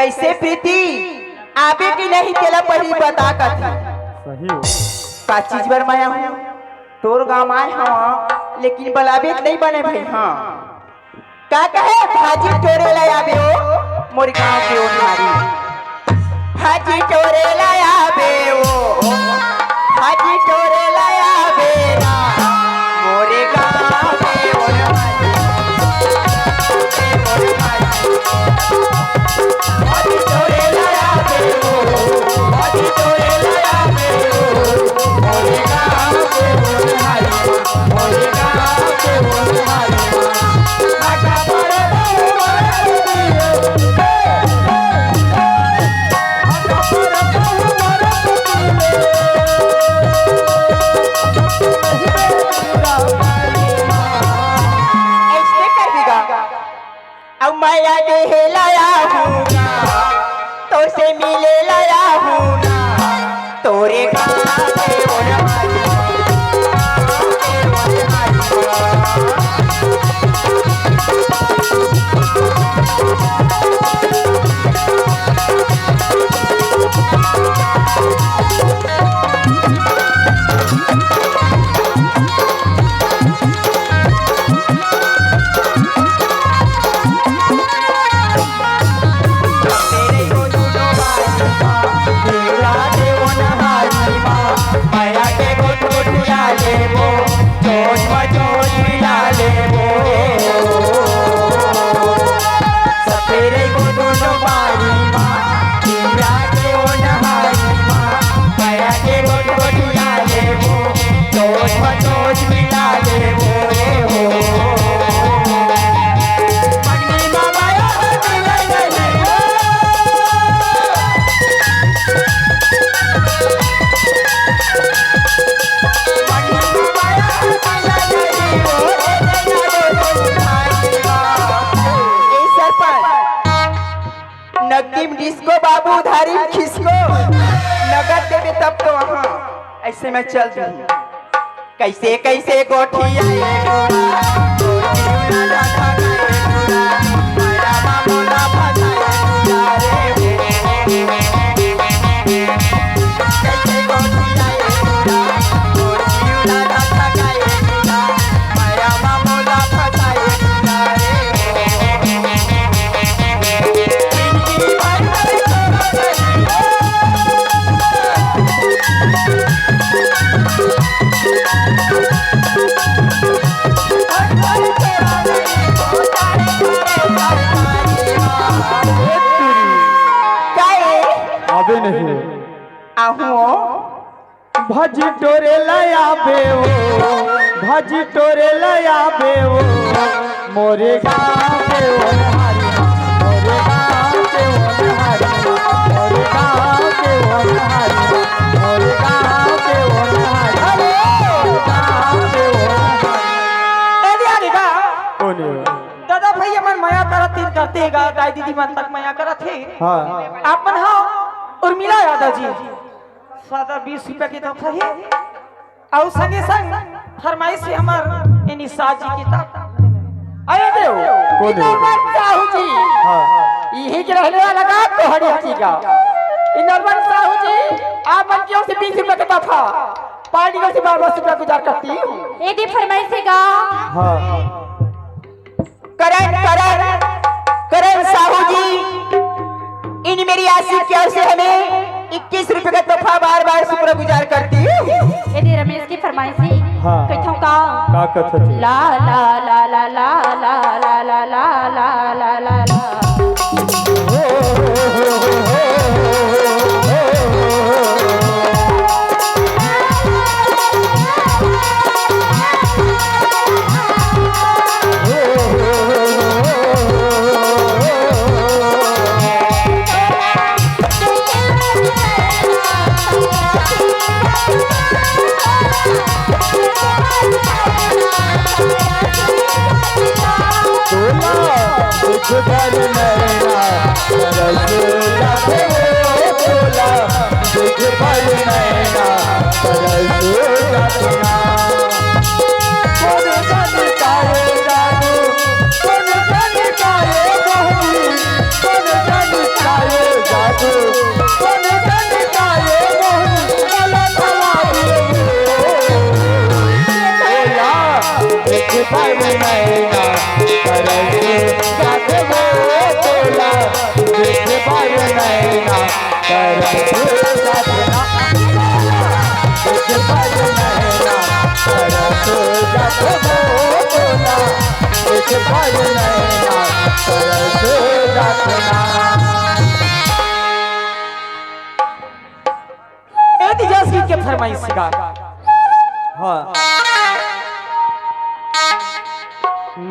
कैसे प्रीति आबे की नहीं तेला पहली बता का थी सही हो का चीज बर माया हूँ तोर गाँव आए हाँ लेकिन बलाबे नहीं बने भाई हाँ का कहे भाजी टोरे लायाबे हो मोर गाँव के ओनारी भाजी टोरे लायाबे हो भाजी टोरे लायाबे ना मोरे गाँव के ओनारी भाजी टोरे लायाबे हो भाजी टोरे लायाबे हो मोरे गाँव के ओनारी मोरे गाँव के ओनारी माया देहे लाया हूँ तो से मिले लाया हूँ तोरे गाँव के ओनारी डिस्को बाबू उधारी खिसको नगद देवे तब तो वहाँ ऐसे में चल दूँ कैसे कैसे गोठी भजी टोरे लायाबे हो भजी टोरे लायाबे हो मोरे गाँव के ओनहारी मोरे गाँव के ओनहारी मोरे गाँव के ओनहारी मोरे गाँव के ओनहारी गाँव के ओनहारी ए यार का कोने दादा भैया मन माया करते गा गाय दीदी मन तक माया करत है हां आपन हां उर्मिला यादव जी सादा 20 रुपया की तो सही और संगे संग फरमाइश है हमार इनी साजी की तक आए देव कोने साहू जी हां यही के रहने वाला का तोहड़ी हची का इनरवन साहू जी आप मन क्यों से 20 रुपया का तोहफा पार्टी को से 12 रुपया गुजार करती हूं ये दी फरमाइश है का हां करण साहू जी इन मेरी आशिक की ओर से हमें 21 रुपए का तोहफा बार बार शुक्र गुजार करती हूँ। यदि रमेश की फरमाइश है हाँ। कहता हूँ का कथा थी ला ला ला ला ला ला ला ला ला ला ला ला Bye. तरस जातना एक बार नैना तरस जातना एक बार नैना तरस जातना। एतिहास गीत के फरमाइश का हाँ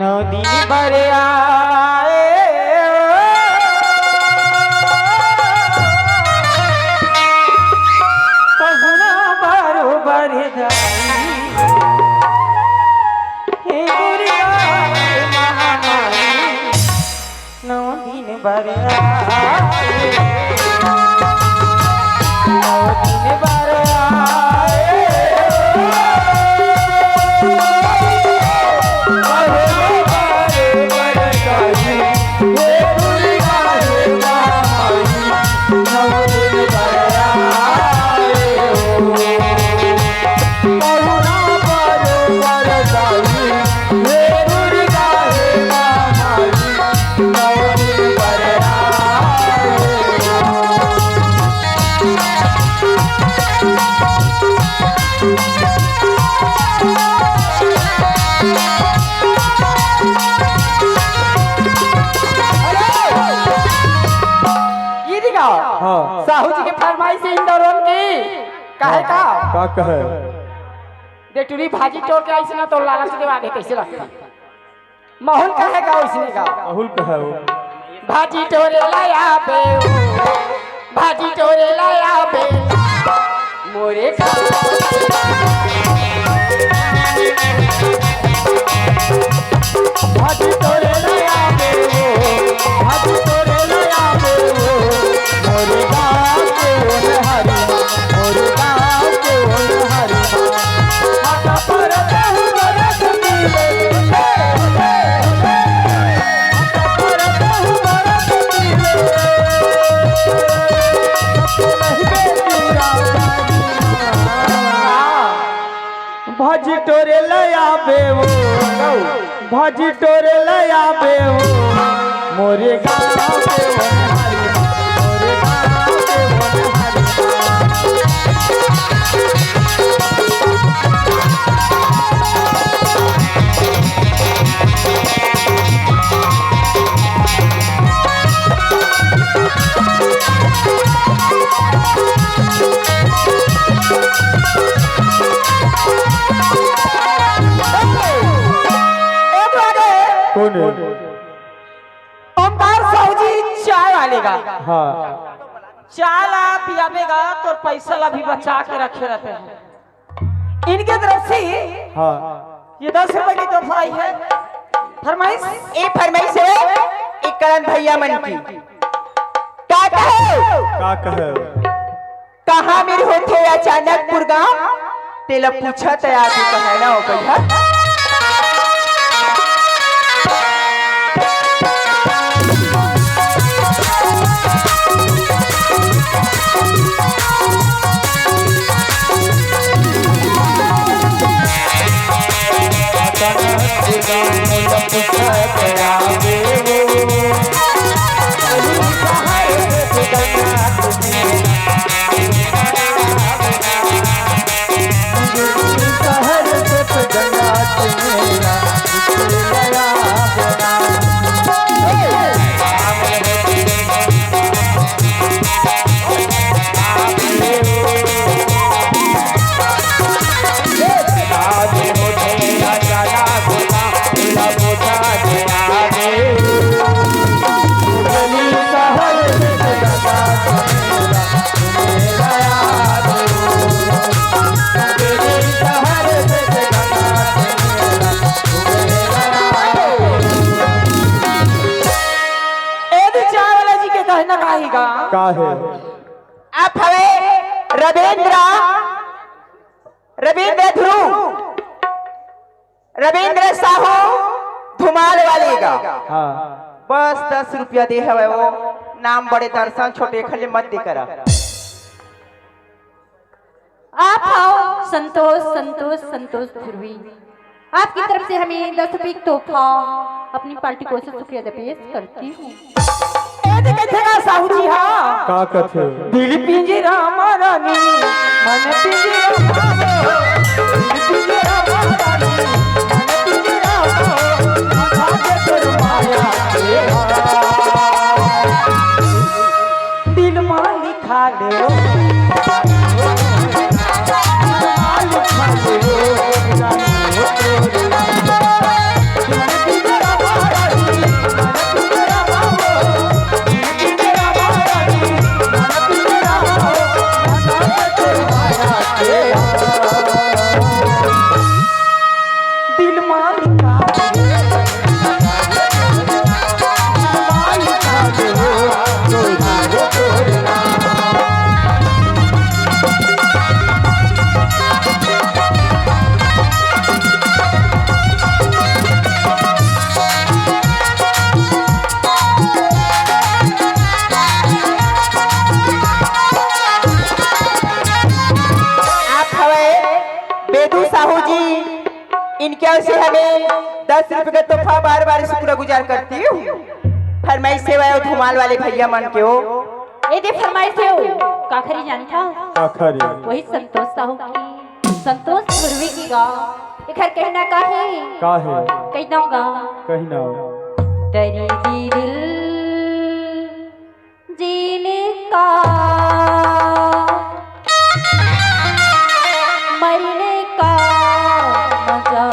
नदी भर आए पहुना बरोबर जाई हे दुर्गा महामाई नौ दिन भर आए नौ दिन भर आए हाँ साहू जी के फरमाइश से इंदौरन की काहे का कहे देटुरी भाजी तोड़ के ऐसे ना तो लालच के आगे कैसे लगता माहौल काहे का वैसे का राहुल कहे वो भाजी तोरे लाया बे भाजी तोरे लाया बे मोरे का भाजी तोरे लाया बे भाजी तोरे लाया बे मोरे गाँव के ओन हरी मोरे गाँव के ओन हरी हाथा पर रहू बरस मिले हाथा पर रहू बरस मिले भाजी तोरे लाया बे भाजी तोरे लाया बे मोरे गाँव के ओन हरी मोरे गाँव के ओन हरी कौन है? ओमकार साहू जी चाय वाले का हाँ चाय ला पियावेगा तो पैसा ला भी बचा के रखे रहते हैं इनके तरफ से हाँ ये 10 रुपए की तोहफा आई है फरमाइश ए फरमाइश है एक करण भैया मन की का कहे कहाँ मेरे होते अचानक पुरगाम तेला पूछा तैयार कहे ना हो भैया का है आप हवे रविंद्र ध्रुव रविंद्र साहू धुमाल वाले का हाँ बस 10 रुपया दे हवे वो नाम बड़े दर्शन छोटे खले मत दे करा आप आओ संतोष संतोष संतोष ध्रुवी आपकी तरफ से हमें 10 रुपये की तोहफा अपनी पार्टी को से शुक्रिया पेश करती हूँ। ए कहते ना साहू जी हाँ का कथे दिल पिंजरा महारानी मन पिंजरा मारो दिल पिंजरा महारानी मन पिंजरा मारो आगे कर माया दिल में लिखा ले दिल मालिका इनके ओर से हमें 10 रुपए का तोहफा बार बार शुक्रगुजार करती हूँ। फरमाइश सेवा और धुमाल वाले भैया मन के हो ए दे फरमाइश से हो का खरी जानता आखरी वही संतोष साहू की संतोष पूर्वी की गा इधर कहना का है कहना गा कहना तेरी दिल जीने का मरने का मजा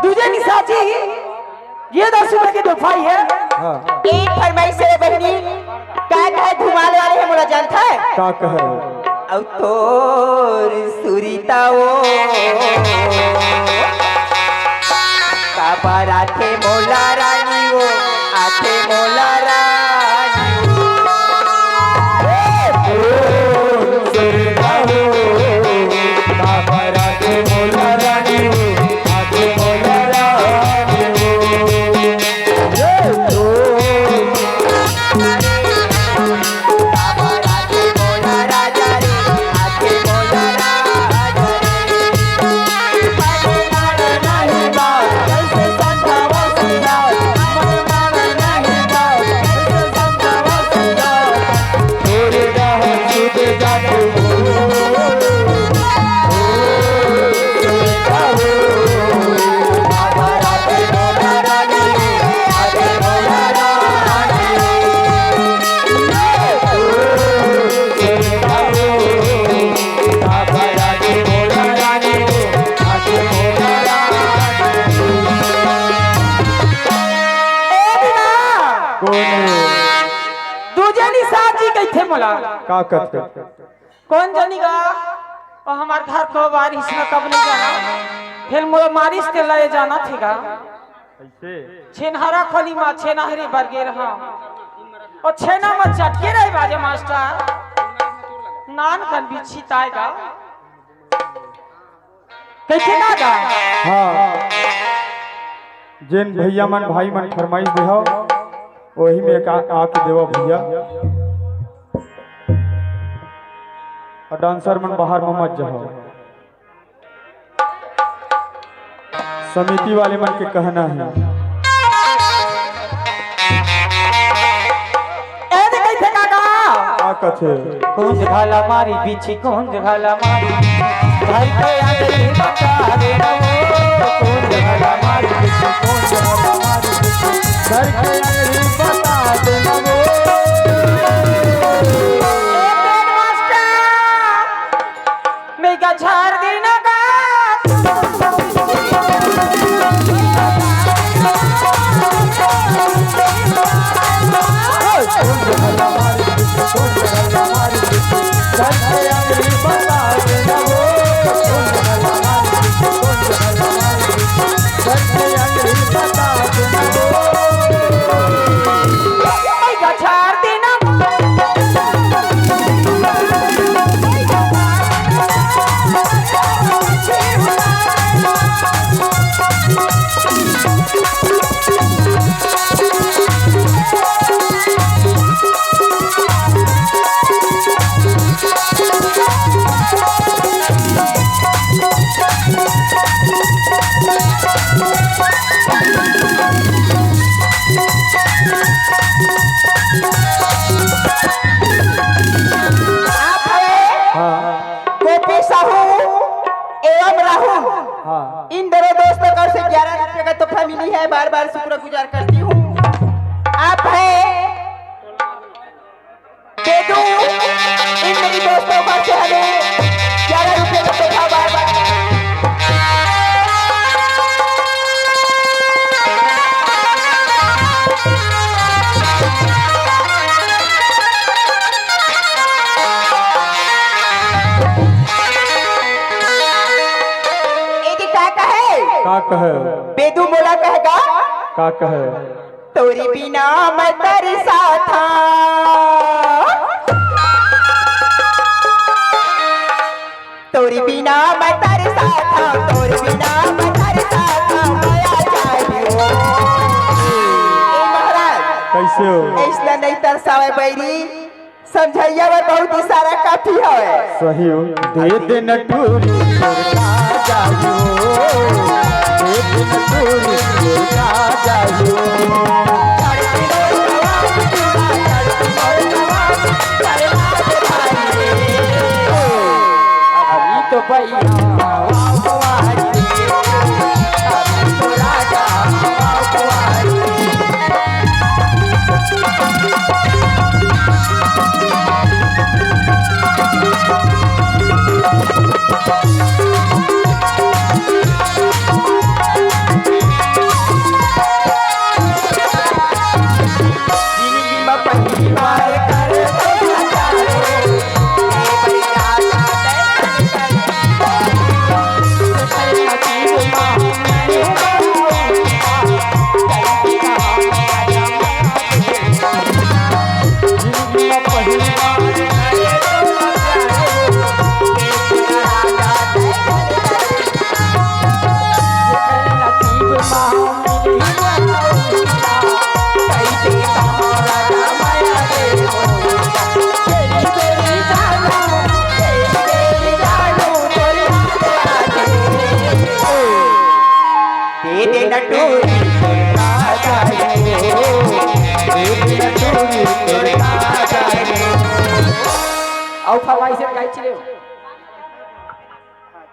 दूजे निशा जी ये 10 रुपए की तोहफाई है। एक फरमाइश से बहनी का कहे धुमाल वाले है मोला जानता है का कहे औ तोर सुरीता वो का बाराथे मोला रानी वो आथे मोला रानी का करते कौन जानीगा और हमारे घर को बारिश में कब नहीं जाना फिर मुझे मारिश के लाए जाना थीगा छेनहारा खोली माँ छेनाहरी बरगे रहा और छेना में चटके रहे बाजे मास्टर नान कन भी छिताएगा कैसे ना गा हाँ जिन भैया मन भाई मन फरमाइश देहो वही में आके देवा भैया और डांसर मन बाहर में मत जाओ समिति वाले मन के कहना है कथे कुंज घाला मारी बिछी कुंज घाला मारी घर के अंगली बता रे वो कुंज घाला मारी बिछी कुंज घाला मारी बिछी घर के अंगली बता देना वो मैं का झाड़ देना का इन दोनों दोस्तों का से 11 रुपए का तोहफा मिली है। बार बार शुक्रगुजार करती हूँ। आप है बेदू, इन मेरी दोस्तों का से हमें 11 रुपए का तोहफा बार बार का कहे बेदू मोला कहेगा का कहे तोरी बिना मैं तरसा था, तोरी बिना मैं तरसा था, तोरी बिना मैं तरसा था, माया चाहिए। ए महाराज कैसे हो ऐसा नहीं तरसावे बैरी, समझैया में बहुत इशारा काफी है। सही हो दे दे नटूरी का जायो दे दे नटूरी का जायो अभी तो भैया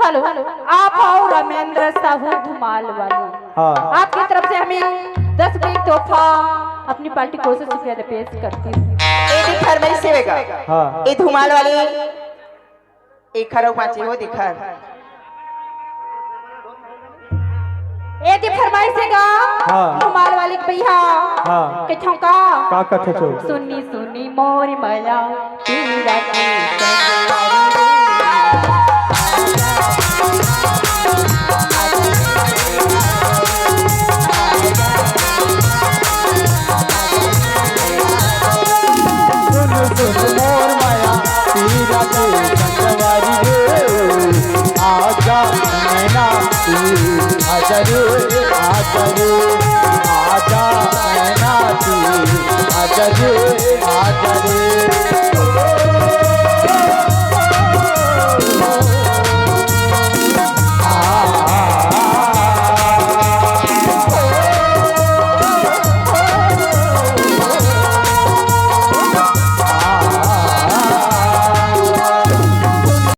हेलो आप और रमेंद्र साहू धुमाल वाली। हाँ आपकी तरफ से हमें 10 रुपए तोहफा अपनी पार्टी को से शुक्रिया पेश करती हूँ। ए दिखर मैं सेवेगा हाँ ए धुमाल वाली एक खरो पांचे हो दिखर ए दी फरमाइश सेगा हाँ। धुमाल वाली के भैया हाँ के ठोका का कथे छो सुनी सुनी मोरी माया तेरा की मोर माया तेरा के संगवारी रे आजा नैना तू आजा रे आजा रे आजा नैना तू आजा रे